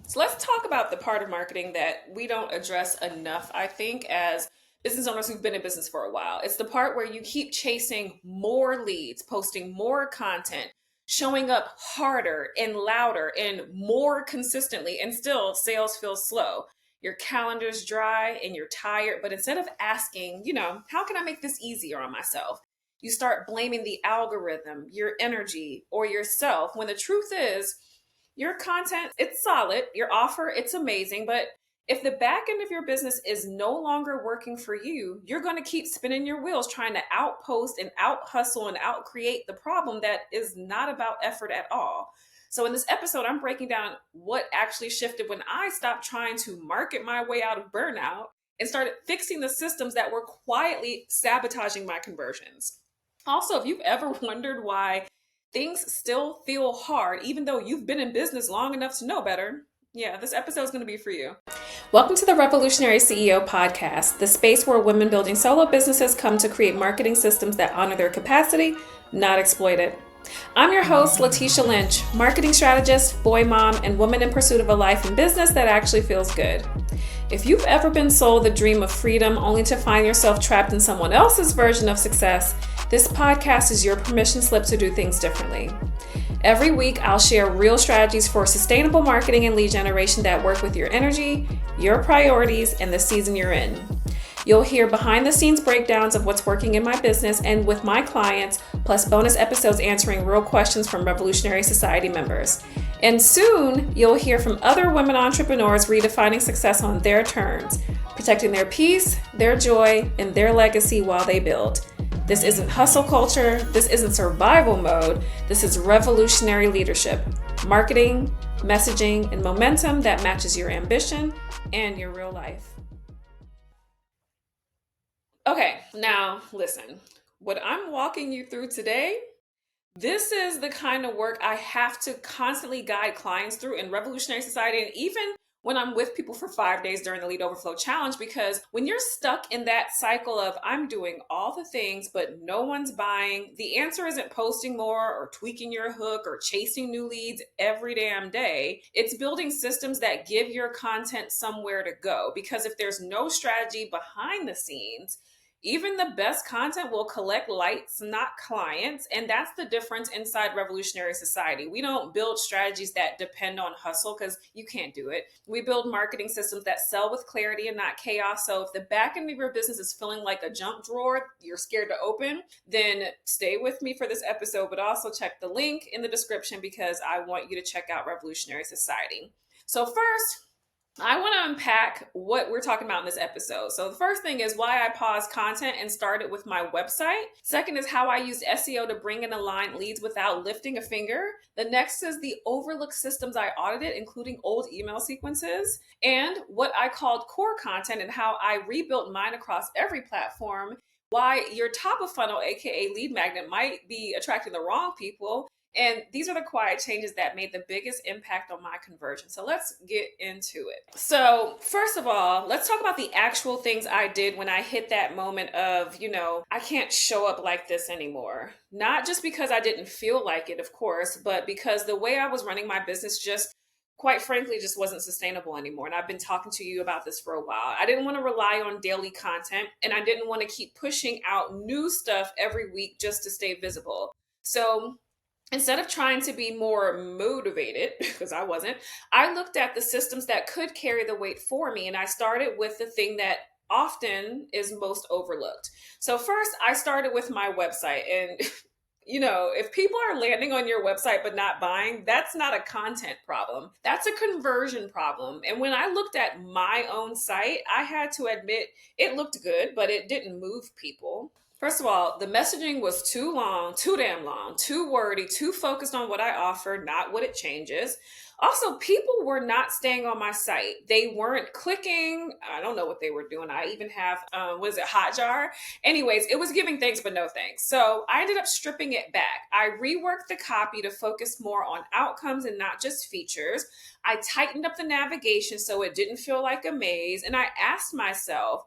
So let's talk about the part of marketing that we don't address enough, I think, as business owners who've been in business for a while. It's the part where you keep chasing more leads, posting more content, showing up harder and louder and more consistently, and still sales feel slow. Your calendar's dry and you're tired, but instead of asking, how can I make this easier on myself? You start blaming the algorithm, your energy, or yourself, when the truth is, your content, it's solid. Your offer, it's amazing. But if the back end of your business is no longer working for you, you're going to keep spinning your wheels trying to outpost and out hustle and out create the problem that is not about effort at all. So, in this episode, I'm breaking down what actually shifted when I stopped trying to market my way out of burnout and started fixing the systems that were quietly sabotaging my conversions. Also, if you've ever wondered why things still feel hard, even though you've been in business long enough to know better, yeah, this episode is going to be for you. Welcome to the Revolutionary CEO Podcast, the space where women building solo businesses come to create marketing systems that honor their capacity, not exploit it. I'm your host, Letitia Lynch, marketing strategist, boy mom, and woman in pursuit of a life and business that actually feels good. If you've ever been sold the dream of freedom only to find yourself trapped in someone else's version of success, this podcast is your permission slip to do things differently. Every week, I'll share real strategies for sustainable marketing and lead generation that work with your energy, your priorities, and the season you're in. You'll hear behind-the-scenes breakdowns of what's working in my business and with my clients, plus bonus episodes answering real questions from Revolutionary Society members. And soon, you'll hear from other women entrepreneurs redefining success on their terms, protecting their peace, their joy, and their legacy while they build. This isn't hustle culture. This isn't survival mode. This is revolutionary leadership, marketing, messaging, and momentum that matches your ambition and your real life. Okay, now listen. What I'm walking you through today, this is the kind of work I have to constantly guide clients through in Revolutionary Society, and even when I'm with people for 5 days during the Lead Overflow Challenge, because when you're stuck in that cycle of I'm doing all the things, but no one's buying, the answer isn't posting more or tweaking your hook or chasing new leads every damn day. It's building systems that give your content somewhere to go, because if there's no strategy behind the scenes, even the best content will collect likes, not clients. And that's the difference inside Revolutionary Society. We don't build strategies that depend on hustle because you can't do it. We build marketing systems that sell with clarity and not chaos. So if the back end of your business is feeling like a junk drawer you're scared to open, then stay with me for this episode, but also check the link in the description because I want you to check out Revolutionary Society. So first, I want to unpack what we're talking about in this episode. So the first thing is why I paused content and started with my website. Second is how I used SEO to bring in aligned leads without lifting a finger. The next is the overlooked systems I audited, including old email sequences, and what I called core content and how I rebuilt mine across every platform. Why your top of funnel, aka lead magnet, might be attracting the wrong people. And these are the quiet changes that made the biggest impact on my conversion. So let's get into it. So first of all, let's talk about the actual things I did when I hit that moment of, I can't show up like this anymore. Not just because I didn't feel like it, of course, but because the way I was running my business just quite frankly, just wasn't sustainable anymore. And I've been talking to you about this for a while. I didn't want to rely on daily content, and I didn't want to keep pushing out new stuff every week just to stay visible. So instead of trying to be more motivated, because I wasn't, I looked at the systems that could carry the weight for me. And I started with the thing that often is most overlooked. So first, I started with my website. And, if people are landing on your website but not buying, that's not a content problem. That's a conversion problem. And when I looked at my own site, I had to admit it looked good, but it didn't move people. First of all, the messaging was too long, too damn long, too wordy, too focused on what I offer, not what it changes. Also, people were not staying on my site. They weren't clicking. I don't know what they were doing. I even have, Hotjar? Anyways, it was giving thanks, but no thanks. So I ended up stripping it back. I reworked the copy to focus more on outcomes and not just features. I tightened up the navigation so it didn't feel like a maze. And I asked myself,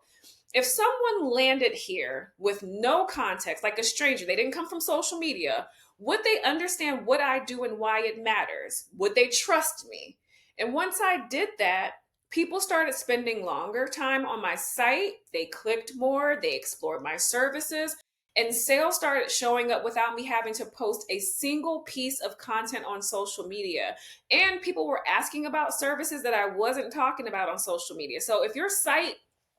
if someone landed here with no context, like a stranger, they didn't come from social media, would they understand what I do and why it matters? Would they trust me? And once I did that, people started spending longer time on my site. They clicked more, they explored my services, and sales started showing up without me having to post a single piece of content on social media. And people were asking about services that I wasn't talking about on social media. So if your site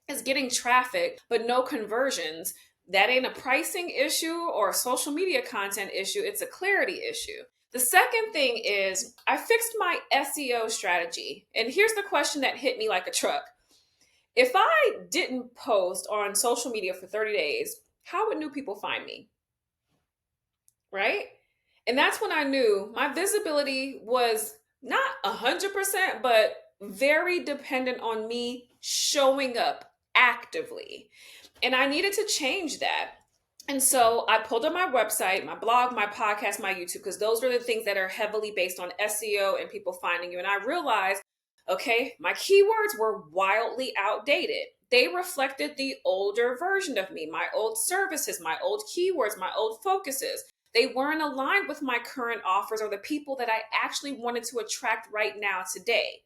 is getting traffic but no conversions, that ain't a pricing issue or a social media content issue, it's a clarity issue. The second thing is I fixed my SEO strategy. And here's the question that hit me like a truck. If I didn't post on social media for 30 days, how would new people find me? Right? And that's when I knew my visibility was not 100%, but very dependent on me showing up actively. And I needed to change that. And so I pulled up my website, my blog, my podcast, my YouTube, because those are the things that are heavily based on SEO and people finding you. And I realized, okay, my keywords were wildly outdated. They reflected the older version of me, my old services, my old keywords, my old focuses. They weren't aligned with my current offers or the people that I actually wanted to attract right now today.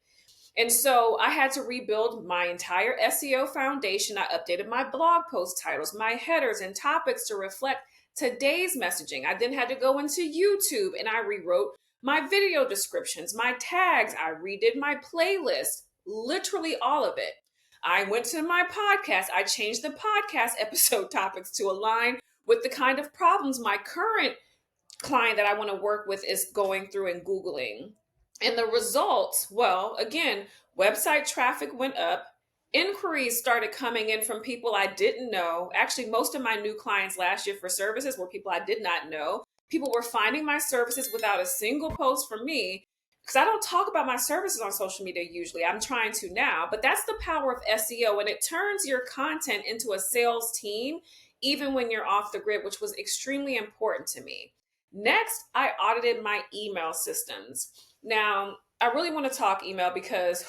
And so I had to rebuild my entire SEO foundation. I updated my blog post titles, my headers, and topics to reflect today's messaging. I then had to go into YouTube and I rewrote my video descriptions, my tags. I redid my playlist, literally all of it. I went to my podcast. I changed the podcast episode topics to align with the kind of problems my current client that I want to work with is going through and Googling. And the results, well, again, website traffic went up. Inquiries started coming in from people I didn't know. Actually, most of my new clients last year for services were people I did not know. People were finding my services without a single post from me because I don't talk about my services on social media usually. I'm trying to now, but that's the power of SEO, and it turns your content into a sales team even when you're off the grid, which was extremely important to me. Next, I audited my email systems. Now, I really want to talk email because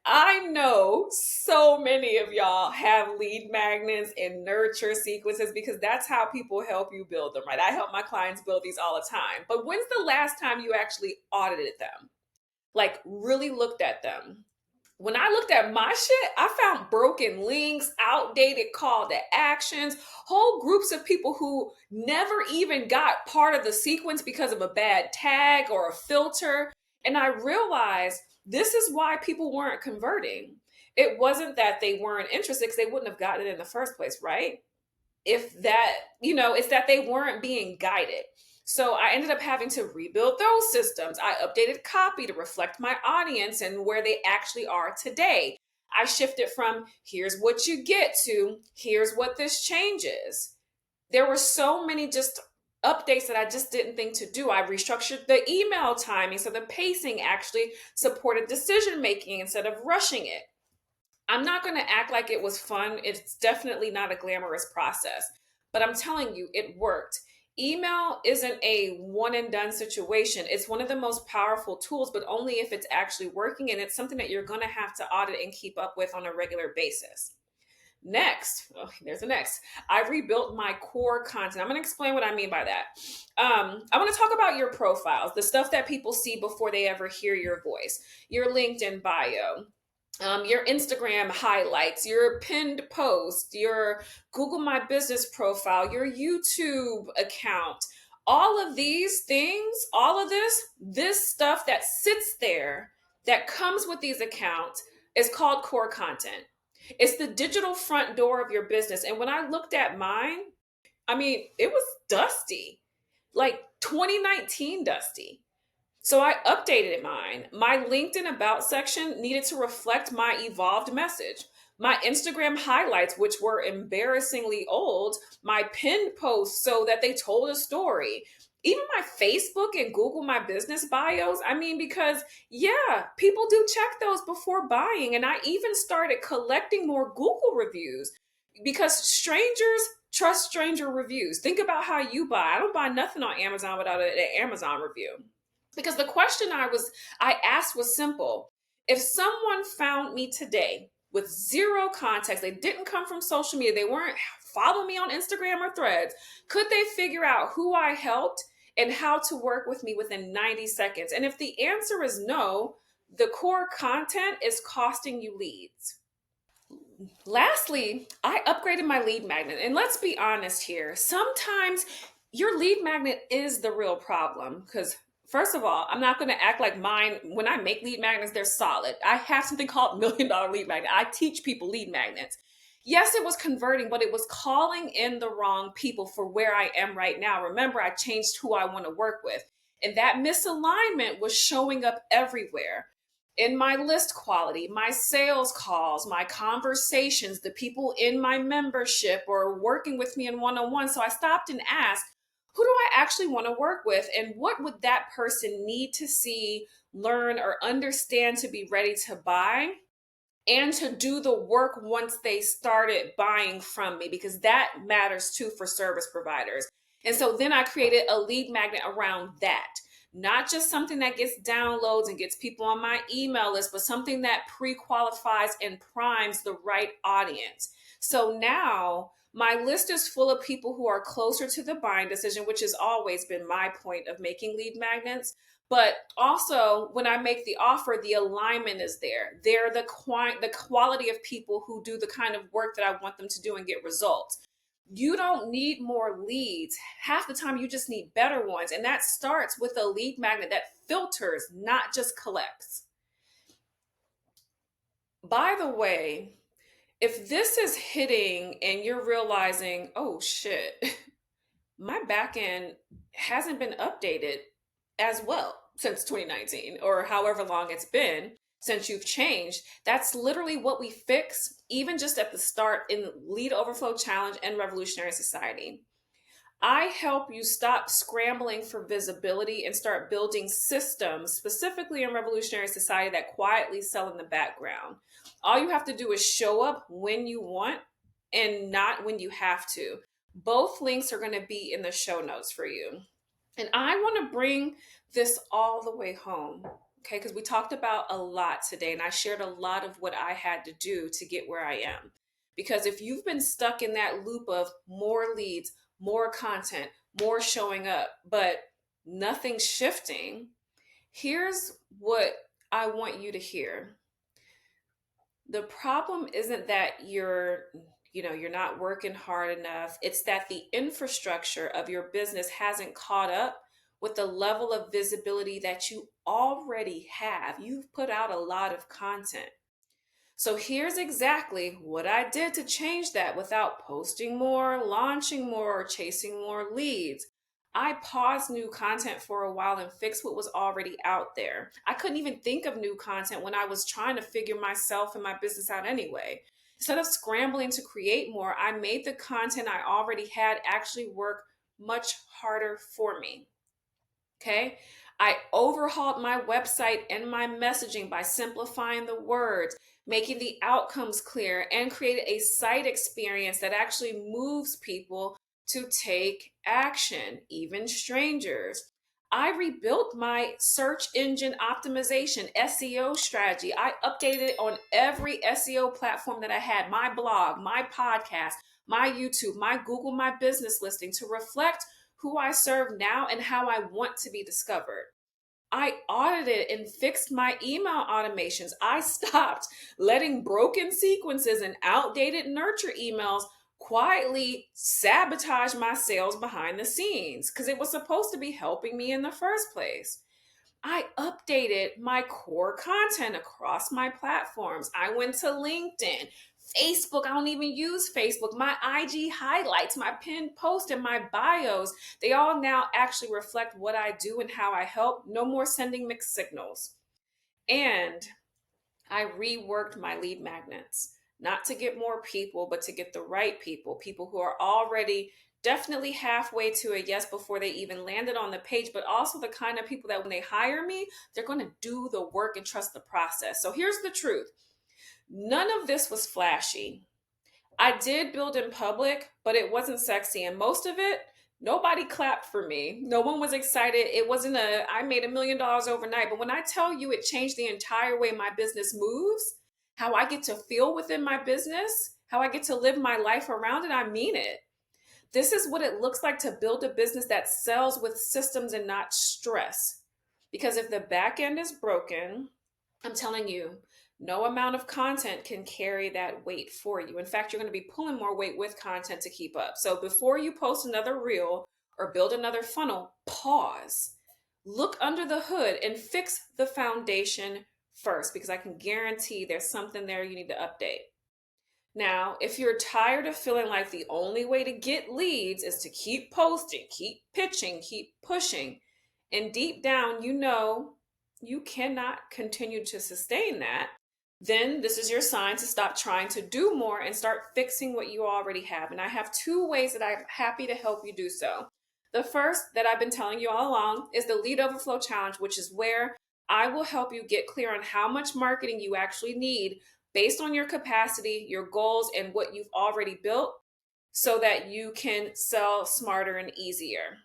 I know so many of y'all have lead magnets and nurture sequences because that's how people help you build them, right? I help my clients build these all the time. But when's the last time you actually audited them? Like, really looked at them? When I looked at my shit, I found broken links, outdated call to actions, whole groups of people who never even got part of the sequence because of a bad tag or a filter. And I realized this is why people weren't converting. It wasn't that they weren't interested because they wouldn't have gotten it in the first place, right? If that, it's that they weren't being guided. So I ended up having to rebuild those systems. I updated copy to reflect my audience and where they actually are today. I shifted from here's what you get to here's what this changes. There were so many just updates that I just didn't think to do. I restructured the email timing so the pacing actually supported decision making instead of rushing it. I'm not going to act like it was fun. It's definitely not a glamorous process, but I'm telling you, it worked. Email isn't a one and done situation. It's one of the most powerful tools, but only if it's actually working. And it's something that you're going to have to audit and keep up with on a regular basis. Next, there's a next. I rebuilt my core content. I'm going to explain what I mean by that. I want to talk about your profiles, the stuff that people see before they ever hear your voice, your LinkedIn bio, your Instagram highlights, your pinned post, your Google My Business profile, your YouTube account, all of these things, all of this stuff that sits there that comes with these accounts is called core content. It's the digital front door of your business. And when I looked at mine, I mean, it was dusty, like 2019 dusty. So I updated mine. My LinkedIn About section needed to reflect my evolved message. My Instagram highlights, which were embarrassingly old, my pinned posts so that they told a story. Even my Facebook and Google My Business bios. I mean, because yeah, people do check those before buying. And I even started collecting more Google reviews because strangers trust stranger reviews. Think about how you buy. I don't buy nothing on Amazon without an Amazon review. Because the question I asked was simple. If someone found me today with zero context, they didn't come from social media, they weren't following me on Instagram or Threads, could they figure out who I helped and how to work with me within 90 seconds. And if the answer is no, the core content is costing you leads. Lastly, I upgraded my lead magnet. And let's be honest here. Sometimes your lead magnet is the real problem because first of all, I'm not going to act like mine. When I make lead magnets, they're solid. I have something called $1 million lead magnet. I teach people lead magnets. Yes, it was converting, but it was calling in the wrong people for where I am right now. Remember, I changed who I want to work with. And that misalignment was showing up everywhere in my list quality, my sales calls, my conversations, the people in my membership or working with me in one on one. So I stopped and asked, who do I actually want to work with? And what would that person need to see, learn, or understand to be ready to buy? And to do the work once they started buying from me, because that matters too for service providers. And so then I created a lead magnet around that. Not just something that gets downloads and gets people on my email list, but something that pre-qualifies and primes the right audience. So now my list is full of people who are closer to the buying decision, which has always been my point of making lead magnets. But also, when I make the offer, the alignment is there. They're the quality of people who do the kind of work that I want them to do and get results. You don't need more leads. Half the time, you just need better ones. And that starts with a lead magnet that filters, not just collects. By the way, if this is hitting and you're realizing, oh shit, my backend hasn't been updated as well since 2019 or however long it's been since you've changed. That's literally what we fix, even just at the start in Lead Overflow Challenge and Revolutionary Society. I help you stop scrambling for visibility and start building systems, specifically in Revolutionary Society, that quietly sell in the background. All you have to do is show up when you want and not when you have to. Both links are going to be in the show notes for you. And I want to bring this all the way home, okay? Because we talked about a lot today, and I shared a lot of what I had to do to get where I am. Because if you've been stuck in that loop of more leads, more content, more showing up, but nothing's shifting, here's what I want you to hear. The problem isn't that you're not working hard enough. It's that the infrastructure of your business hasn't caught up with the level of visibility that you already have. You've put out a lot of content. So here's exactly what I did to change that without posting more, launching more, or chasing more leads. I paused new content for a while and fixed what was already out there. I couldn't even think of new content when I was trying to figure myself and my business out anyway. Instead of scrambling to create more, I made the content I already had actually work much harder for me. Okay. I overhauled my website and my messaging by simplifying the words, making the outcomes clear, and created a site experience that actually moves people to take action, even strangers. I rebuilt my search engine optimization SEO strategy. I updated it on every SEO platform that I had, my blog, my podcast, my YouTube, my Google My Business listing, to reflect who I serve now and how I want to be discovered. I audited and fixed my email automations. I stopped letting broken sequences and outdated nurture emails quietly sabotage my sales behind the scenes because it was supposed to be helping me in the first place. I updated my core content across my platforms. I went to LinkedIn, Facebook. I don't even use Facebook. My IG highlights, my pinned post, and my bios, they all now actually reflect what I do and how I help. No more sending mixed signals. And I reworked my lead magnets, not to get more people, but to get the right people, people who are already definitely halfway to a yes before they even landed on the page, but also the kind of people that when they hire me, they're going to do the work and trust the process. So here's the truth. None of this was flashy. I did build in public, but it wasn't sexy. And most of it, nobody clapped for me. No one was excited. It wasn't I made $1 million overnight. But when I tell you it changed the entire way my business moves, how I get to feel within my business, how I get to live my life around it, I mean it. This is what it looks like to build a business that sells with systems and not stress. Because if the back end is broken, I'm telling you, no amount of content can carry that weight for you. In fact, you're going to be pulling more weight with content to keep up. So before you post another reel or build another funnel, pause, look under the hood and fix the foundation first, because I can guarantee there's something there you need to update. Now, if you're tired of feeling like the only way to get leads is to keep posting, keep pitching, keep pushing, and deep down you know you cannot continue to sustain that, then this is your sign to stop trying to do more and start fixing what you already have. And I have 2 ways that I'm happy to help you do so. The first, that I've been telling you all along, is the Lead Overflow Challenge, which is where I will help you get clear on how much marketing you actually need based on your capacity, your goals, and what you've already built, so that you can sell smarter and easier.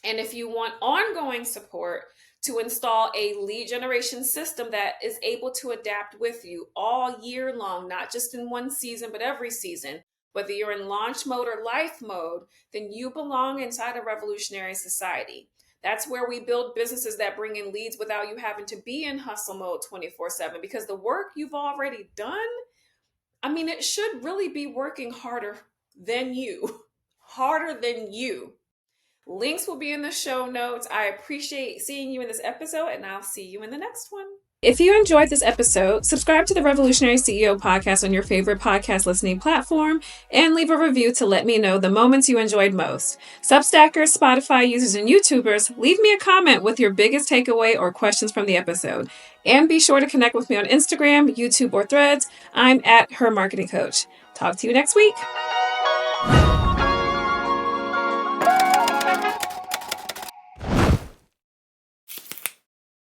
And if you want ongoing support to install a lead generation system that is able to adapt with you all year long, not just in one season, but every season, whether you're in launch mode or life mode, then you belong inside a revolutionary society. That's where we build businesses that bring in leads without you having to be in hustle mode 24/7, because the work you've already done, I mean, it should really be working harder than you. Harder than you. Links will be in the show notes. I appreciate seeing you in this episode, and I'll see you in the next one. If you enjoyed this episode, subscribe to the Revolutionary CEO podcast on your favorite podcast listening platform and leave a review to let me know the moments you enjoyed most. Substackers, Spotify users, and YouTubers, leave me a comment with your biggest takeaway or questions from the episode. And be sure to connect with me on Instagram, YouTube, or Threads. I'm at Her Marketing Coach. Talk to you next week.